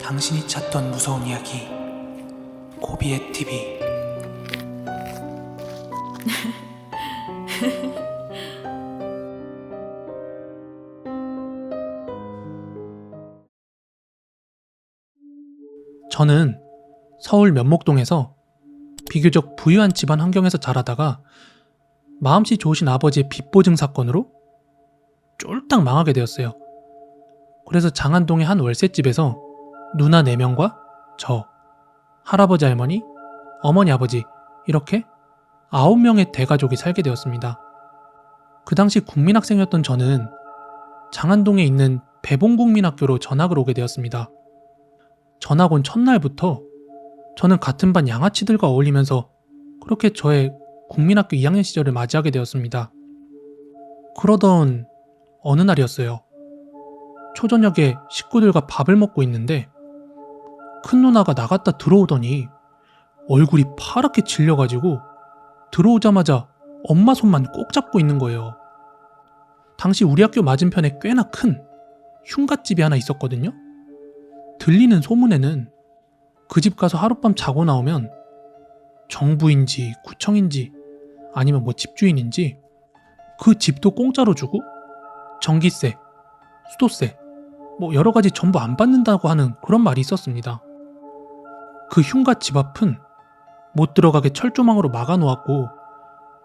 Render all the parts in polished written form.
당신이 찾던 무서운 이야기 고비의 TV. 저는 서울 면목동에서 비교적 부유한 집안 환경에서 자라다가 마음씨 좋으신 아버지의 빚보증 사건으로 쫄딱 망하게 되었어요. 그래서 장안동의 한 월세집에서 누나 4명과 저, 할아버지 할머니, 어머니 아버지 이렇게 9명의 대가족이 살게 되었습니다. 그 당시 국민학생이었던 저는 장안동에 있는 배봉국민학교로 전학을 오게 되었습니다. 전학 온 첫날부터 저는 같은 반 양아치들과 어울리면서 그렇게 저의 국민학교 2학년 시절을 맞이하게 되었습니다. 그러던 어느 날이었어요. 초저녁에 식구들과 밥을 먹고 있는데 큰 누나가 나갔다 들어오더니 얼굴이 파랗게 질려가지고 들어오자마자 엄마 손만 꼭 잡고 있는 거예요. 당시 우리 학교 맞은편에 꽤나 큰 흉갓집이 하나 있었거든요. 들리는 소문에는 그 집 가서 하룻밤 자고 나오면 정부인지 구청인지 아니면 뭐 집주인인지 그 집도 공짜로 주고 전기세, 수도세 뭐 여러 가지 전부 안 받는다고 하는 그런 말이 있었습니다. 그 흉가 집 앞은 못 들어가게 철조망으로 막아놓았고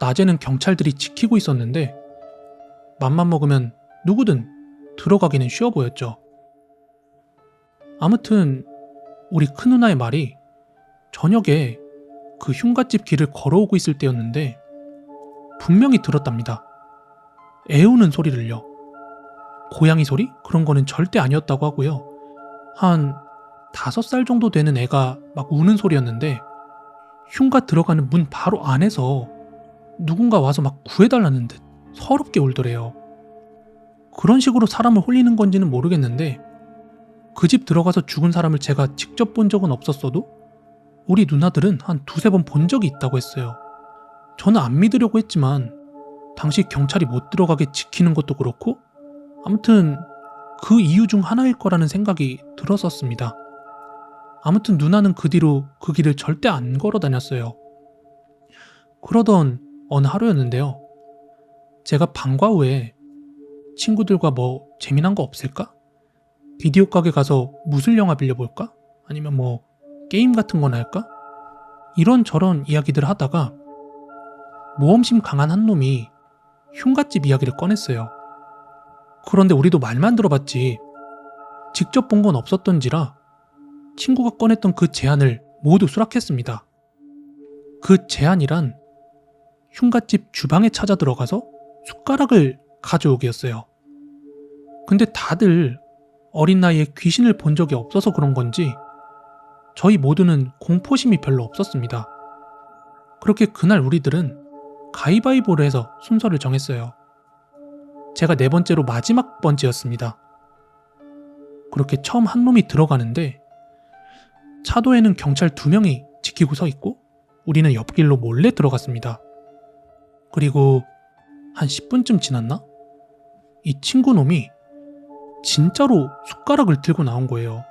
낮에는 경찰들이 지키고 있었는데 맘만 먹으면 누구든 들어가기는 쉬워 보였죠. 아무튼 우리 큰 누나의 말이 저녁에 그 흉가집 길을 걸어오고 있을 때였는데 분명히 들었답니다. 애우는 소리를요. 고양이 소리? 그런 거는 절대 아니었다고 하고요. 한 5살 정도 되는 애가 막 우는 소리였는데 흉가 들어가는 문 바로 안에서 누군가 와서 막 구해달라는 듯 서럽게 울더래요. 그런 식으로 사람을 홀리는 건지는 모르겠는데 그 집 들어가서 죽은 사람을 제가 직접 본 적은 없었어도 우리 누나들은 한 2-3번 본 적이 있다고 했어요. 저는 안 믿으려고 했지만 당시 경찰이 못 들어가게 지키는 것도 그렇고 아무튼 그 이유 중 하나일 거라는 생각이 들었었습니다. 아무튼 누나는 그 뒤로 그 길을 절대 안 걸어 다녔어요. 그러던 어느 하루였는데요. 제가 방과 후에 친구들과 뭐 재미난 거 없을까? 비디오 가게 가서 무술 영화 빌려볼까? 아니면 뭐 게임 같은 거나 할까? 이런저런 이야기들 하다가 모험심 강한 한 놈이 흉갓집 이야기를 꺼냈어요. 그런데 우리도 말만 들어봤지 직접 본 건 없었던지라 친구가 꺼냈던 그 제안을 모두 수락했습니다. 그 제안이란 흉갓집 주방에 찾아 들어가서 숟가락을 가져오기였어요. 근데 다들 어린 나이에 귀신을 본 적이 없어서 그런 건지 저희 모두는 공포심이 별로 없었습니다. 그렇게 그날 우리들은 가위바위보를 해서 순서를 정했어요. 제가 4번째로 마지막 번째였습니다. 그렇게 처음 한 놈이 들어가는데 차도에는 경찰 2명이 지키고 서 있고 우리는 옆길로 몰래 들어갔습니다. 그리고 한 10분쯤 지났나? 이 친구 놈이 진짜로 숟가락을 들고 나온 거예요.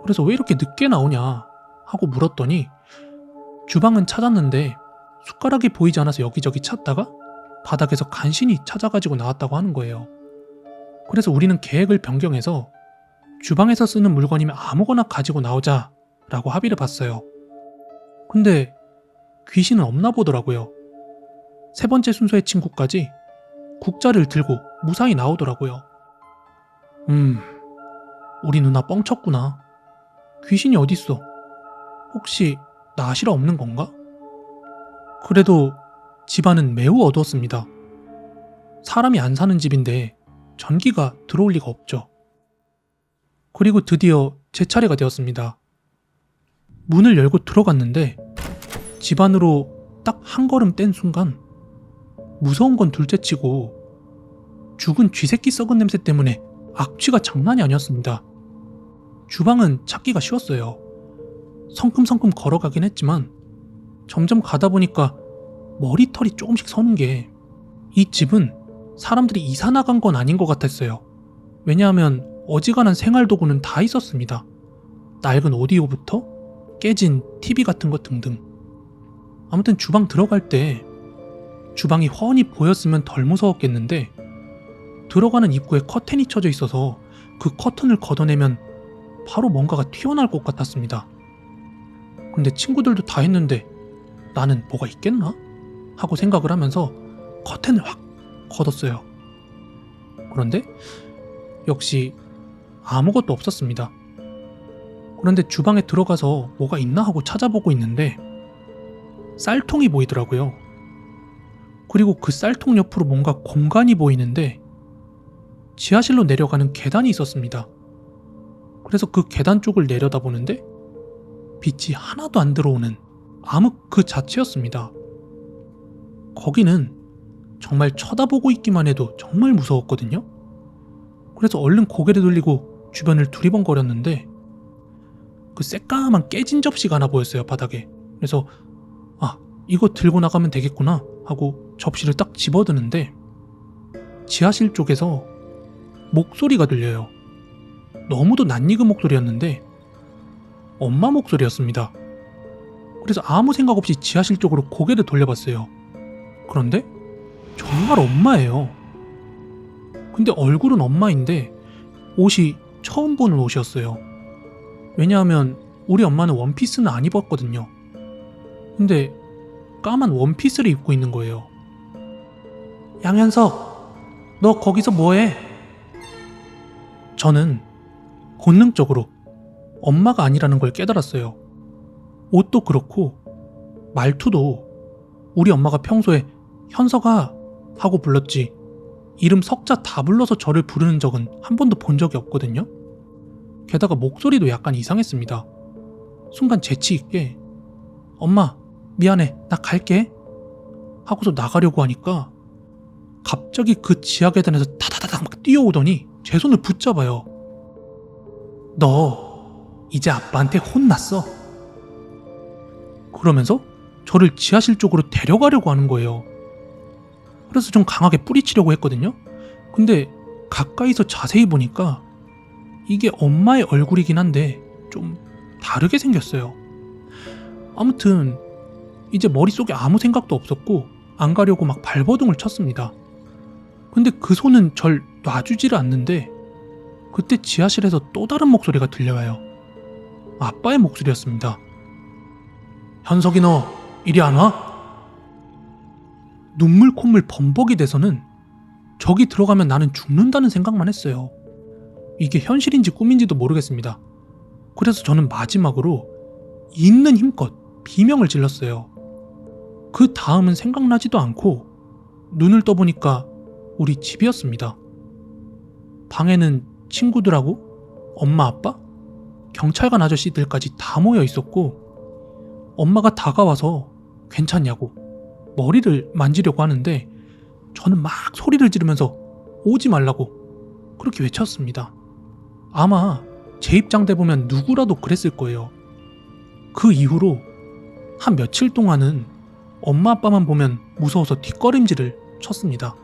그래서 왜 이렇게 늦게 나오냐 하고 물었더니 주방은 찾았는데 숟가락이 보이지 않아서 여기저기 찾다가 바닥에서 간신히 찾아가지고 나왔다고 하는 거예요. 그래서 우리는 계획을 변경해서 주방에서 쓰는 물건이면 아무거나 가지고 나오자라고 합의를 봤어요. 근데 귀신은 없나 보더라고요. 3번째 순서의 친구까지 국자를 들고 무사히 나오더라고요. 우리 누나 뻥쳤구나. 귀신이 어딨어? 혹시 나시라 없는 건가? 그래도 집안은 매우 어두웠습니다. 사람이 안 사는 집인데 전기가 들어올 리가 없죠. 그리고 드디어 제 차례가 되었습니다. 문을 열고 들어갔는데 집 안으로 딱 한 걸음 뗀 순간 무서운 건 둘째치고 죽은 쥐새끼 썩은 냄새 때문에 악취가 장난이 아니었습니다. 주방은 찾기가 쉬웠어요. 성큼성큼 걸어가긴 했지만 점점 가다 보니까 머리털이 조금씩 서는 게 이 집은 사람들이 이사 나간 건 아닌 것 같았어요. 왜냐하면 어지간한 생활도구는 다 있었습니다. 낡은 오디오부터 깨진 TV 같은 것 등등. 아무튼 주방 들어갈 때 주방이 훤히 보였으면 덜 무서웠겠는데 들어가는 입구에 커튼이 쳐져 있어서 그 커튼을 걷어내면 바로 뭔가가 튀어나올 것 같았습니다. 근데 친구들도 다 했는데 나는 뭐가 있겠나? 하고 생각을 하면서 커튼을 확 걷었어요. 그런데 역시 아무것도 없었습니다. 그런데 주방에 들어가서 뭐가 있나 하고 찾아보고 있는데 쌀통이 보이더라고요. 그리고 그 쌀통 옆으로 뭔가 공간이 보이는데 지하실로 내려가는 계단이 있었습니다. 그래서 그 계단 쪽을 내려다보는데 빛이 하나도 안 들어오는 암흑 그 자체였습니다. 거기는 정말 쳐다보고 있기만 해도 정말 무서웠거든요. 그래서 얼른 고개를 돌리고 주변을 두리번거렸는데 그 새까만 깨진 접시가 하나 보였어요, 바닥에. 그래서 이거 들고 나가면 되겠구나 하고 접시를 딱 집어드는데 지하실 쪽에서 목소리가 들려요. 너무도 낯익은 목소리였는데 엄마 목소리였습니다. 그래서 아무 생각 없이 지하실 쪽으로 고개를 돌려봤어요. 그런데 정말 엄마예요. 근데 얼굴은 엄마인데 옷이 처음 보는 옷이었어요. 왜냐하면 우리 엄마는 원피스는 안 입었거든요. 근데 까만 원피스를 입고 있는 거예요. 양현석, 너 거기서 뭐해? 저는 본능적으로 엄마가 아니라는 걸 깨달았어요. 옷도 그렇고 말투도 우리 엄마가 평소에 현석아 하고 불렀지 이름 석자 다 불러서 저를 부르는 적은 한 번도 본 적이 없거든요. 게다가 목소리도 약간 이상했습니다. 순간 재치 있게 엄마 미안해 나 갈게 하고서 나가려고 하니까 갑자기 그 지하 계단에서 타다다닥 막 뛰어오더니 제 손을 붙잡아요. 너 이제 아빠한테 혼났어. 그러면서 저를 지하실 쪽으로 데려가려고 하는 거예요. 그래서 좀 강하게 뿌리치려고 했거든요. 근데 가까이서 자세히 보니까 이게 엄마의 얼굴이긴 한데 좀 다르게 생겼어요. 아무튼 이제 머릿속에 아무 생각도 없었고 안 가려고 막 발버둥을 쳤습니다. 근데 그 손은 절 놔주지를 않는데 그때 지하실에서 또 다른 목소리가 들려와요. 아빠의 목소리였습니다. 현석이 너 이리 안 와? 눈물 콧물 범벅이 돼서는 저기 들어가면 나는 죽는다는 생각만 했어요. 이게 현실인지 꿈인지도 모르겠습니다. 그래서 저는 마지막으로 있는 힘껏 비명을 질렀어요. 그 다음은 생각나지도 않고 눈을 떠보니까 우리 집이었습니다. 방에는 친구들하고 엄마 아빠, 경찰관 아저씨들까지 다 모여 있었고 엄마가 다가와서 괜찮냐고 머리를 만지려고 하는데 저는 막 소리를 지르면서 오지 말라고 그렇게 외쳤습니다. 아마 제 입장대 보면 누구라도 그랬을 거예요. 그 이후로 한 며칠 동안은 엄마 아빠만 보면 무서워서 뒷걸음질을 쳤습니다.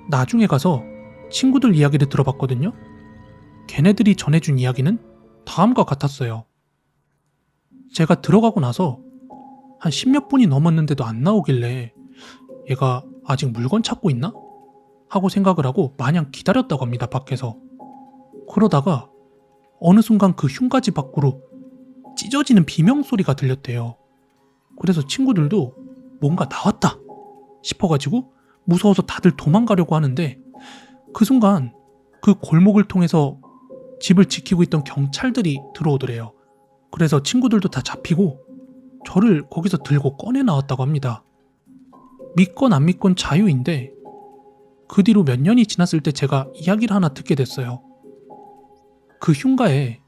나중에 가서 친구들 이야기를 들어봤거든요. 걔네들이 전해준 이야기는 다음과 같았어요. 제가 들어가고 나서 한 10몇 분이 넘었는데도 안 나오길래 얘가 아직 물건 찾고 있나? 하고 생각을 하고 마냥 기다렸다고 합니다, 밖에서. 그러다가 어느 순간 그 흉가지 밖으로 찢어지는 비명소리가 들렸대요. 그래서 친구들도 뭔가 나왔다 싶어가지고 무서워서 다들 도망가려고 하는데 그 순간 그 골목을 통해서 집을 지키고 있던 경찰들이 들어오더래요. 그래서 친구들도 다 잡히고 저를 거기서 들고 꺼내 나왔다고 합니다. 믿건 안 믿건 자유인데 그 뒤로 몇 년이 지났을 때 제가 이야기를 하나 듣게 됐어요. 그 흉가에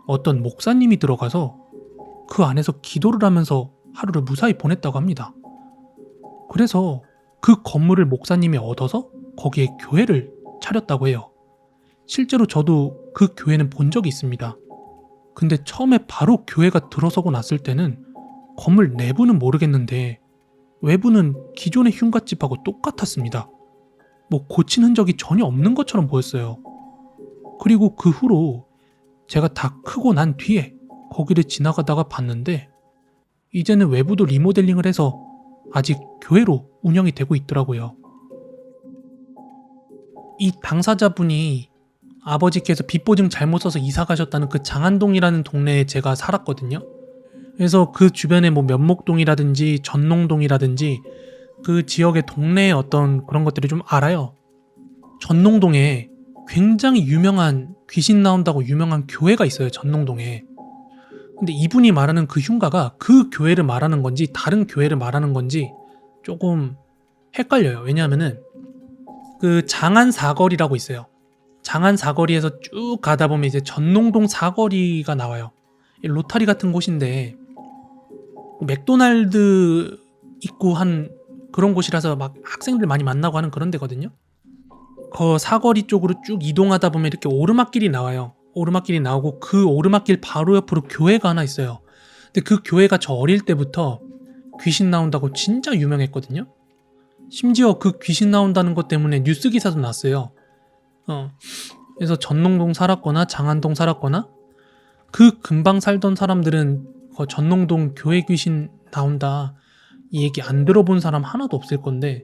어떤 목사님이 들어가서 그 안에서 기도를 하면서 하루를 무사히 보냈다고 합니다. 그래서 그 건물을 목사님이 얻어서 거기에 교회를 차렸다고 해요. 실제로 저도 그 교회는 본 적이 있습니다. 근데 처음에 바로 교회가 들어서고 났을 때는 건물 내부는 모르겠는데 외부는 기존의 흉갓집하고 똑같았습니다. 뭐 고친 흔적이 전혀 없는 것처럼 보였어요. 그리고 그 후로 제가 다 크고 난 뒤에 거기를 지나가다가 봤는데 이제는 외부도 리모델링을 해서 아직 교회로 운영이 되고 있더라고요. 이 당사자분이 아버지께서 빚보증 잘못 써서 이사 가셨다는 그 장안동이라는 동네에 제가 살았거든요. 그래서 그 주변에 뭐 면목동이라든지 전농동이라든지 그 지역의 동네의 어떤 그런 것들을 좀 알아요. 전농동에 굉장히 유명한 귀신 나온다고 유명한 교회가 있어요. 전농동에. 근데 이분이 말하는 그 흉가가 그 교회를 말하는 건지 다른 교회를 말하는 건지 조금 헷갈려요. 왜냐하면은 그 장안 사거리라고 있어요. 장안 사거리에서 쭉 가다 보면 이제 전농동 사거리가 나와요. 로타리 같은 곳인데 맥도날드 있고 한 그런 곳이라서 막 학생들 많이 만나고 하는 그런 데거든요. 그 사거리 쪽으로 쭉 이동하다 보면 이렇게 오르막길이 나와요. 오르막길이 나오고 그 오르막길 바로 옆으로 교회가 하나 있어요. 근데 그 교회가 저 어릴 때부터 귀신 나온다고 진짜 유명했거든요. 심지어 그 귀신 나온다는 것 때문에 뉴스 기사도 났어요. 그래서 전농동 살았거나 장안동 살았거나 그 근방 살던 사람들은 전농동 교회 귀신 나온다 이 얘기 안 들어본 사람 하나도 없을 건데,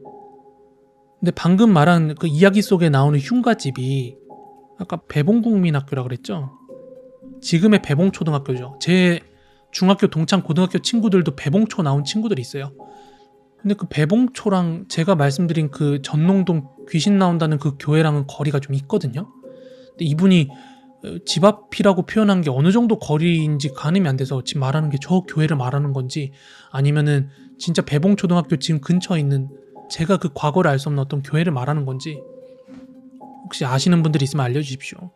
근데 방금 말한 그 이야기 속에 나오는 흉가집이 아까 배봉국민학교라 그랬죠? 지금의 배봉초등학교죠. 제 중학교 동창 고등학교 친구들도 배봉초 나온 친구들이 있어요. 근데 그 배봉초랑 제가 말씀드린 그 전농동 귀신 나온다는 그 교회랑은 거리가 좀 있거든요. 근데 이분이 집 앞이라고 표현한 게 어느 정도 거리인지 가늠이 안 돼서 지금 말하는 게 저 교회를 말하는 건지 아니면은 진짜 배봉초등학교 지금 근처에 있는 제가 그 과거를 알 수 없는 어떤 교회를 말하는 건지 혹시 아시는 분들이 있으면 알려주십시오.